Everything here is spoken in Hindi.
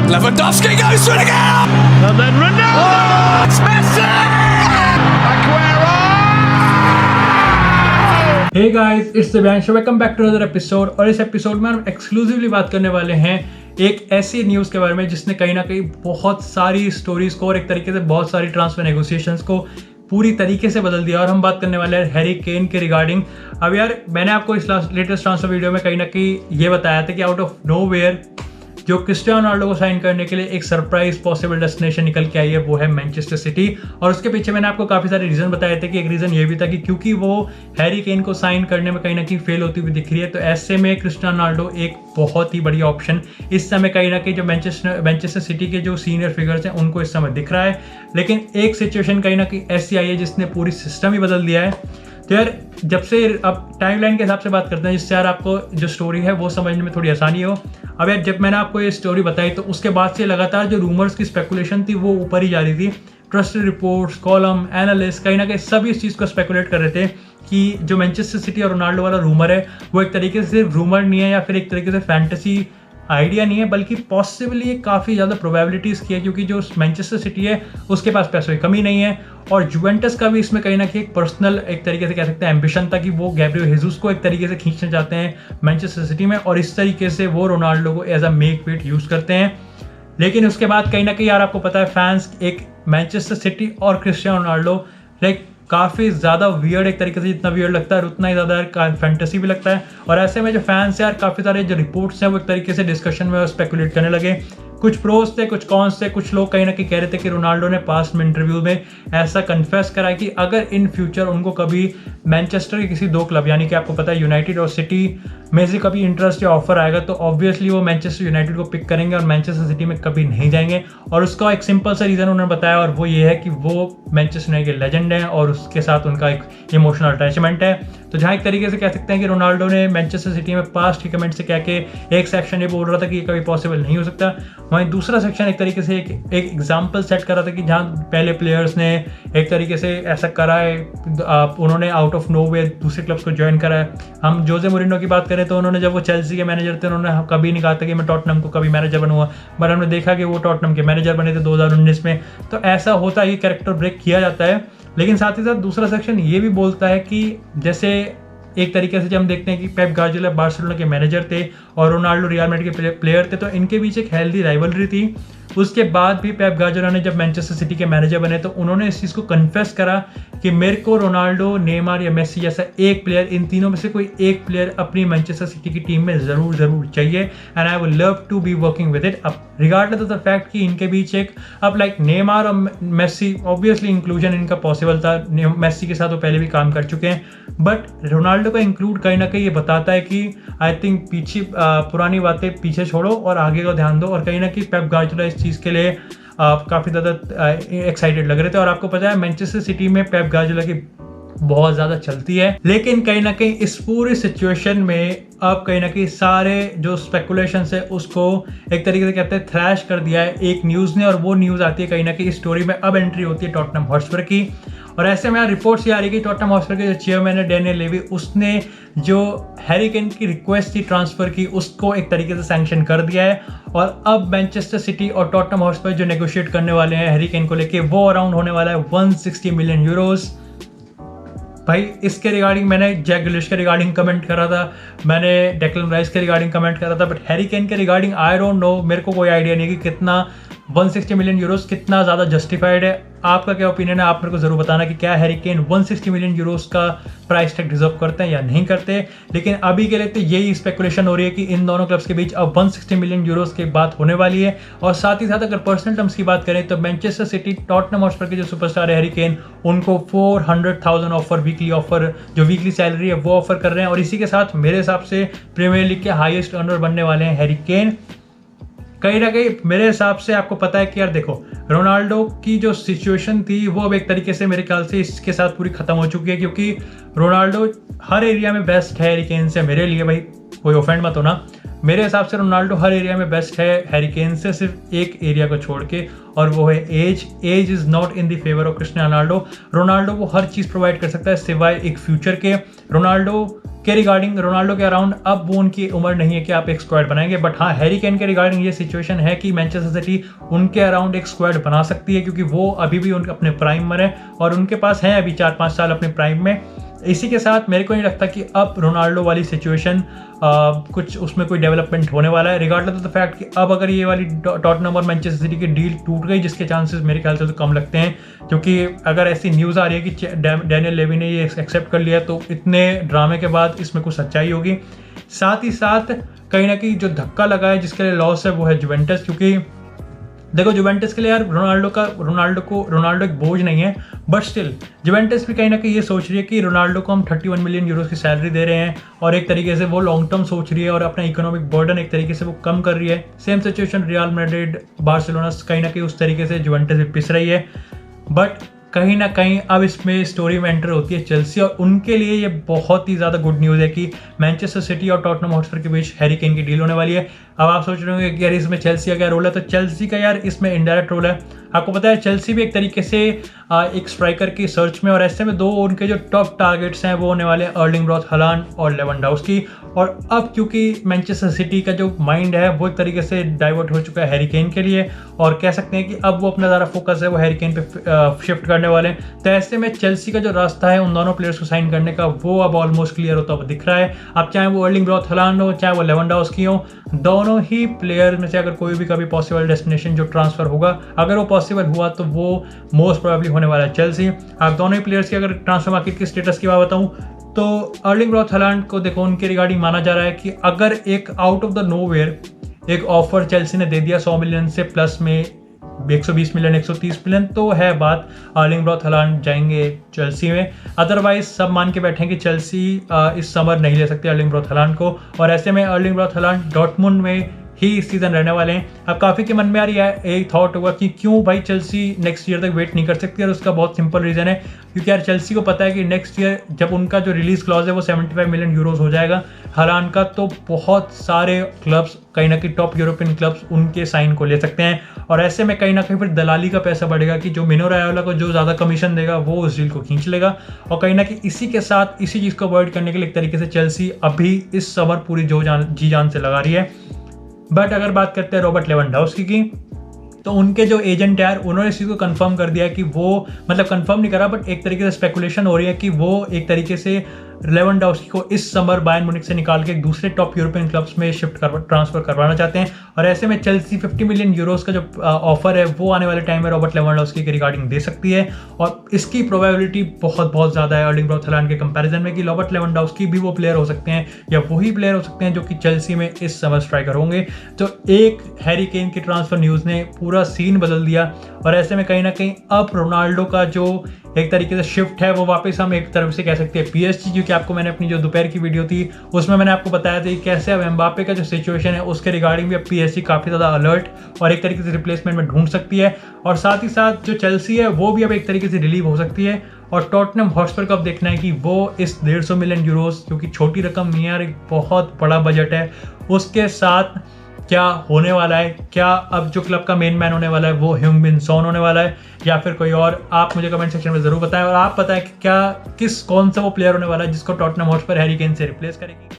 Lewandowski goes for it again! And then Ronaldo! Oh, it's Messi! Aguero! Hey guys, it's Divyansh. Welcome back to another episode. और इस एपिसोड में हम एक्सक्लूसिवली बात करने वाले हैं एक ऐसी न्यूज़ के बारे में जिसने कहीं ना कहीं बहुत सारी स्टोरीज को और एक तरीके से बहुत सारी ट्रांसफर नेगोशिएशंस को पूरी तरीके से बदल दिया। और हम बात करने वाले हैं हैरी केन के रिगार्डिंग। अब यार मैंने आपको इस लेटेस्ट ट्रांसफर वीडियो में कहीं ना कहीं ये बताया था कि आउट ऑफ नोवेयर जो क्रिस्टियानो रोनाल्डो को साइन करने के लिए एक सरप्राइज पॉसिबल डेस्टिनेशन निकल के आई है, वो है मैनचेस्टर सिटी। और उसके पीछे मैंने आपको काफ़ी सारे रीज़न बताए थे कि एक रीज़न ये भी था कि क्योंकि वो हैरी केन को साइन करने में कहीं ना कहीं फेल होती हुई दिख रही है, तो ऐसे में क्रिस्टियानो रोनाल्डो एक बहुत ही बढ़िया ऑप्शन इस समय कहीं ना कहीं जो मैनचेस्टर सिटी के जो सीनियर फिगर्स हैं उनको इस समय दिख रहा है। लेकिन एक सिचुएशन कहीं ना कहीं ऐसी आई है जिसने पूरी सिस्टम ही बदल दिया है। तो यार जब से अब टाइमलाइन के हिसाब से बात करते हैं जिससे यार आपको जो स्टोरी है वो समझने में थोड़ी आसानी हो। अब यार जब मैंने आपको ये स्टोरी बताई तो उसके बाद से लगातार जो रूमर्स की स्पेकुलेशन थी वो ऊपर ही जा रही थी। ट्रस्टेड रिपोर्ट्स, कॉलम, एनालिस्ट कहीं ना कहीं सभी इस चीज़ को स्पेकुलेट कर रहे थे कि जो मैनचेस्टर सिटी और रोनाल्डो वाला रूमर है वो एक तरीके से सिर्फ रूमर नहीं है या फिर एक तरीके से फैंटेसी आइडिया नहीं है, बल्कि पॉसिबली ये काफ़ी ज़्यादा प्रोबेबिलिटीज़ की है, क्योंकि जो मैनचेस्टर सिटी है उसके पास पैसों की कमी नहीं है और जुवेंटस का भी इसमें कहीं ना कहीं एक पर्सनल एक तरीके से कह सकते हैं एम्बिशन था कि वो गैब्रियल हेजुस को एक तरीके से खींचना चाहते हैं मैनचेस्टर सिटी में, और इस तरीके से वो रोनाल्डो को as a makeweight use करते हैं। लेकिन उसके बाद कहीं ना कहीं यार आपको पता है फैंस एक मैनचेस्टर सिटी और क्रिस्टियानो रोनाल्डो लाइक काफ़ी ज़्यादा वियर्ड एक तरीके से, जितना वियर्ड लगता है उतना ही ज़्यादा यार फैंटेसी भी लगता है। और ऐसे में जो फैंस यार काफ़ी सारे जो रिपोर्ट्स हैं वो एक तरीके से डिस्कशन में स्पेकुलेट करने लगे। कुछ प्रोस थे, कुछ कॉन्स थे, कुछ लोग कहीं ना कहीं कह रहे थे कि रोनाल्डो ने पास्ट में इंटरव्यू में ऐसा कन्फेस करा कि अगर इन फ्यूचर उनको कभी मैनचेस्टर के किसी दो क्लब यानी कि आपको पता है यूनाइटेड और सिटी में से कभी इंटरेस्ट या ऑफर आएगा तो ऑब्वियसली वो मैनचेस्टर यूनाइटेड को पिक करेंगे और मैनचेस्टर सिटी में कभी नहीं जाएंगे। और उसका एक सिंपल सा रीज़न उन्होंने बताया और वो ये है कि वो मैनचेस्टर यूनाइटेड के लेजेंड हैं और उसके साथ उनका एक इमोशनल अटैचमेंट है। तो जहाँ एक तरीके से कह सकते हैं कि रोनाल्डो ने मैनचेस्टर सिटी में पास्ट के कमेंट से कह के एक सेक्शन ये बोल रहा था कि ये कभी पॉसिबल नहीं हो सकता, वहीं दूसरा सेक्शन एक तरीके से एक एग्जाम्पल सेट कर रहा था कि जहाँ पहले प्लेयर्स ने एक तरीके से ऐसा करा है, उन्होंने आउट ऑफ नो वे दूसरे क्लब्स को ज्वाइन करा है। हम जोसे मोरिनो की बात करें तो उन्होंने जब वो चेल्सी के मैनेजर थे उन्होंने कभी नहीं कहा था कि मैं टॉटनहम को कभी मैनेजर बनूंगा, बट हमने देखा कि वो टॉटनहम के मैनेजर बने थे 2019 में। तो ऐसा होता है, ये कैरेक्टर ब्रेक किया जाता है। लेकिन साथ ही साथ दूसरा सेक्शन ये भी बोलता है कि जैसे एक तरीके से जब हम देखते हैं कि पेप गार्डियोला बार्सिलोना के मैनेजर थे और रोनाल्डो रियल मैड्रिड के प्लेयर थे, तो इनके बीच एक हेल्दी राइवलरी थी। उसके बाद भी पेप गार्डियोला ने जब मैनचेस्टर सिटी के मैनेजर बने तो उन्होंने इस चीज़ को कन्फेस करा कि मेरे को रोनाल्डो, नेमार या मेसी जैसा एक प्लेयर, इन तीनों में से कोई एक प्लेयर अपनी मैनचेस्टर सिटी की टीम में ज़रूर चाहिए and I would love to be working with it. अब रिगार्डलेस ऑफ द फैक्ट कि इनके बीच एक अब लाइक नेमार और मेसी ऑब्वियसली इंक्लूजन इनका पॉसिबल था, मेसी के साथ वो पहले भी काम कर चुके हैं, बट रोनाल्डो का इंक्लूड कहीं ना कहीं ये बताता है कि आई थिंक पीछे पुरानी बातें पीछे छोड़ो और आगे का ध्यान दो। और कहीं ना कहीं पेप गार्डियोला इस चीज़ के लिए काफ़ी ज़्यादा एक्साइटेड लग रहे थे। और आपको पता है मैनचेस्टर सिटी में पेप गार्डियोला की बहुत ज़्यादा चलती है। लेकिन कहीं ना कहीं इस पूरी सिचुएशन में अब कहीं ना कहीं सारे जो स्पेकुलेशंस है उसको एक तरीके से कहते हैं थ्रैश कर दिया है एक न्यूज़ ने, और वो न्यूज़ आती है कहीं ना कहीं इस स्टोरी में अब एंट्री होती है टॉटनहम हॉटस्पर की। और ऐसे में रिपोर्ट्स ये आ रही है कि टॉटनहम हॉटस्पर के जो चेयरमैन है डैनियल लेवी, उसने जो हैरी केन की रिक्वेस्ट थी ट्रांसफ़र की उसको एक तरीके से सैंक्शन कर दिया है। और अब मैनचेस्टर सिटी और टॉटनहम हॉटस्पर जो नेगोशिएट करने वाले हैं हैरी केन को लेके वो अराउंड होने वाला है 160 मिलियन यूरोज़। भाई इसके रिगार्डिंग मैंने जैक ग्रिलिश के रिगार्डिंग कमेंट करा था, मैंने डेक्लन राइस के रिगार्डिंग कमेंट करा था, बट हैरी केन के रिगार्डिंग आई डोंट नो, मेरे को कोई आइडिया नहीं कि कितना 160 मिलियन यूरोस कितना ज़्यादा जस्टिफाइड है। आपका क्या ओपिनियन है, आप मेरे को ज़रूर बताना कि क्या हैरी केन 160 मिलियन यूरोस का प्राइस टैग डिजर्व करते हैं या नहीं करते। लेकिन अभी के लिए तो यही स्पेकुलेशन हो रही है कि इन दोनों क्लब्स के बीच अब 160 मिलियन यूरोस की बात होने वाली है। और साथ ही साथ अगर पर्सनल टर्म्स की बात करें तो मैनचेस्टर सिटी टॉटनहम हॉटस्पर के जो सुपरस्टार है हैरी केन, उनको 400,000 ऑफर, वीकली ऑफर, जो वीकली सैलरी है वो ऑफर कर रहे हैं। और इसी के साथ मेरे हिसाब से प्रीमियर लीग के हाईएस्ट अर्नर बनने वाले हैं हैरी केन। कहीं ना कहीं मेरे हिसाब से आपको पता है कि यार देखो रोनाल्डो की जो सिचुएशन थी वो अब एक तरीके से मेरे ख्याल से इसके साथ पूरी खत्म हो चुकी है, क्योंकि रोनाल्डो हर एरिया में बेस्ट है हैरी केन से मेरे लिए। भाई कोई ऑफेंड मत होना, मेरे हिसाब से रोनाल्डो हर एरिया में बेस्ट है हैरी केन से, सिर्फ एक एरिया को छोड़ के, और वो है as is not in the favour of Cristiano Ronaldo. Ronaldo वो हर चीज़ प्रोवाइड कर सकता है सिवाय एक फ्यूचर के। रोनाल्डो के रिगार्डिंग, रोनाल्डो के अराउंड अब वो उनकी उम्र नहीं है कि आप एक स्क्वाड बनाएंगे, बट हाँ हैरी केन के रिगार्डिंग ये सिचुएशन है कि मैनचेस्टर सिटी उनके अराउंड एक स्क्वाड बना सकती है, क्योंकि वो अभी भी उनके अपने प्राइम में है और उनके पास है अभी 4-5 साल अपने प्राइम में। इसी के साथ मेरे को नहीं लगता कि अब रोनाल्डो वाली सिचुएशन कुछ उसमें कोई डेवलपमेंट होने वाला है, रिगार्डलेस ऑफ द फैक्ट कि अब अगर ये वाली टॉटनहम और मैनचेस्टर सिटी की डील टूट गई, जिसके चांसेस मेरे ख्याल से तो कम लगते हैं, क्योंकि अगर ऐसी न्यूज़ आ रही है कि डैनियल लेवी ने ये एक्सेप्ट कर लिया तो इतने ड्रामे के बाद इसमें कुछ सच्चाई होगी। साथ ही साथ कहीं ना कहीं जो धक्का लगा है जिसके लिए लॉस है वो है जुवेंटस, क्योंकि देखो जुवेंटस के लिए यार रोनाल्डो एक बोझ नहीं है, बट स्टिल जुवेंटस भी कहीं ना कहीं ये सोच रही है कि रोनाल्डो को हम 31 मिलियन यूरोस की सैलरी दे रहे हैं और एक तरीके से वो लॉन्ग टर्म सोच रही है और अपना इकोनॉमिक बर्डन एक तरीके से वो कम कर रही है। Same situation real Madrid, Barcelona कहीं ना कहीं उस तरीके से जुवेंटस भी पिस रही है, बट कहीं ना कहीं अब इसमें स्टोरी में एंटर होती है चेल्सी, और उनके लिए ये बहुत ही ज़्यादा गुड न्यूज़ है कि मैनचेस्टर सिटी और टॉटनहम हॉटस्पर के बीच हैरी केन की डील होने वाली है। अब आप सोच रहे होंगे कि यार इसमें चेल्सी का क्या रोल है, तो चेल्सी का यार इसमें इनडायरेक्ट रोल है। आपको पता है चेल्सी भी एक तरीके से एक स्ट्राइकर की सर्च में, और ऐसे में दो उनके जो टॉप टारगेट्स हैं वो होने वाले हैं अर्लिंग ब्रॉट हालैंड और लेवेंडोव्स्की। और अब क्योंकि मैनचेस्टर सिटी का जो माइंड है वो एक तरीके से डाइवर्ट हो चुका है हैरी केन के लिए, और कह सकते हैं कि अब वो अपना ज़्यादा फोकस है वो हैरी केन पे शिफ्ट करने वाले हैं। तो ऐसे में चेल्सी का जो रास्ता है उन दोनों प्लेयर्स को साइन करने का वो अब ऑलमोस्ट क्लियर होता हुआ दिख रहा है। अब चाहे वो अर्लिंग ब्रॉट हालैंड हो चाहे वो लेवेंडोव्स्की हो, दोनों ही प्लेयर में से अगर कोई भी कभी पॉसिबल डेस्टिनेशन जो ट्रांसफर होगा, अगर वो पॉसिबल हुआ तो वो मोस्ट प्रोबेबली होने वाला है चेल्सी। आप दोनों ही प्लेयर्स की अगर ट्रांसफर मार्केट की स्टेटस की बात बताऊं तो अर्लिंग ब्रॉट हालैंड को देखो उनके रिगार्डिंग माना जा रहा है कि अगर एक आउट ऑफ द नोवेयर एक ऑफर चेल्सी ने दे दिया 100 मिलियन से प्लस में 120 मिलियन 130 मिलियन, तो है बात अर्लिंग ब्रॉट हालैंड जाएंगे चेल्सी में। अदरवाइज सब मान के बैठे कि चेल्सी इस समर नहीं ले सकती अर्लिंग ब्रॉट हालैंड को, और ऐसे में अर्लिंग ब्रॉट हालैंड डॉर्टमुंड में ही इस सीजन रहने वाले हैं। अब काफ़ी के मन में आ रही है एक थॉट होगा कि क्यों भाई चेल्सी नेक्स्ट ईयर तक वेट नहीं कर सकती, और उसका बहुत सिंपल रीज़न है क्योंकि यार चेल्सी को पता है कि नेक्स्ट ईयर जब उनका जो रिलीज क्लॉज है वो 75 मिलियन यूरोस हो जाएगा हालांड का, तो बहुत सारे क्लब्स कहीं ना कहीं टॉप यूरोपियन क्लब्स उनके साइन को ले सकते हैं, और ऐसे में कहीं ना कहीं फिर दलाली का पैसा बढ़ेगा कि जो मिनो रायोला को जो ज़्यादा कमीशन देगा वो उस डील को खींच लेगा। और कहीं ना कहीं इसी के साथ इसी चीज़ को अवॉइड करने के लिए एक तरीके से चेल्सी अभी इस समर पूरी जी जान से लगा रही है। बट अगर बात करते हैं रॉबर्ट लेवेंडोव्स्की की, तो उनके जो एजेंट है उन्होंने इस चीज़ को कंफर्म कर दिया कि वो, मतलब कंफर्म नहीं करा बट एक तरीके से स्पेकुलेशन हो रही है कि वो एक तरीके से लेवेंडोव्स्की को इस समर बायर्न म्यूनिख से निकाल के दूसरे टॉप यूरोपियन क्लब्स में ट्रांसफर करवाना चाहते हैं, और ऐसे में चेल्सी 50 मिलियन यूरोस का जो ऑफर है वो आने वाले टाइम में रॉबर्ट लेवेंडोव्स्की के रिगार्डिंग दे सकती है, और इसकी प्रोबेबिलिटी बहुत ज़्यादा है अर्लिंग ब्रॉट हालैंड के कंपैरिजन में कि रॉबर्ट लेवेंडोव्स्की भी वो प्लेयर हो सकते हैं या वही प्लेयर हो सकते हैं जो कि चेल्सी में इस समर स्ट्राइकर होंगे। तो एक हैरी केन की ट्रांसफर न्यूज़ ने पूरा सीन बदल दिया, और ऐसे में कहीं ना कहीं अब रोनाल्डो का जो एक तरीके से शिफ्ट है वो वापस हम एक तरफ से कह सकते हैं पीएसजी, क्योंकि आपको मैंने अपनी जो दोपहर की वीडियो थी उसमें मैंने आपको बताया था कि कैसे अब एम्बापे का जो सिचुएशन है उसके रिगार्डिंग भी अब पीएसजी काफ़ी ज़्यादा अलर्ट और एक तरीके से रिप्लेसमेंट में ढूंढ सकती है, और साथ ही साथ जो चेल्सी है वो भी अब एक तरीके से रिलीव हो सकती है। और टॉटनहम हॉटस्पर का अब देखना है कि वो इस 150 मिलियन यूरोस, जो कि छोटी रकम नहीं है यार, एक बहुत बड़ा बजट है, उसके साथ क्या होने वाला है। क्या अब जो क्लब का मेन मैन होने वाला है वो ह्यूंग-मिन सॉन होने वाला है या फिर कोई और, आप मुझे कमेंट सेक्शन में ज़रूर बताएं। और आप बताएं कि कौन सा वो प्लेयर होने वाला है जिसको टॉटनहम हॉटस्पर हैरी केन से रिप्लेस करेगी।